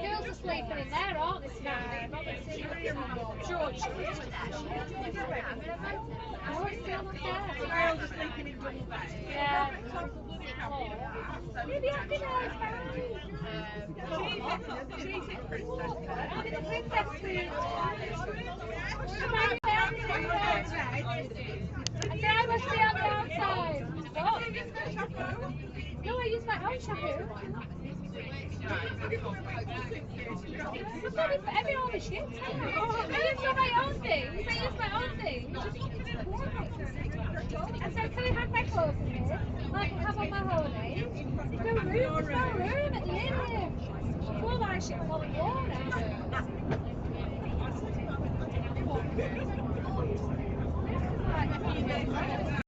Girls are sleeping in there, aren't they, tonight? George. Oh, it's still not there. The girls are sleeping in double beds. Yeah. Maybe I can I'm in the princess suite. I said I must be on the outside. What? No, I use my own shampoo. I've got it for every all the shit. I use my own things. I use my own things. I said, can I have my clothes in here? Like I have on my holidays. There's no room. There's no room at the inn. All that shit on the floor now.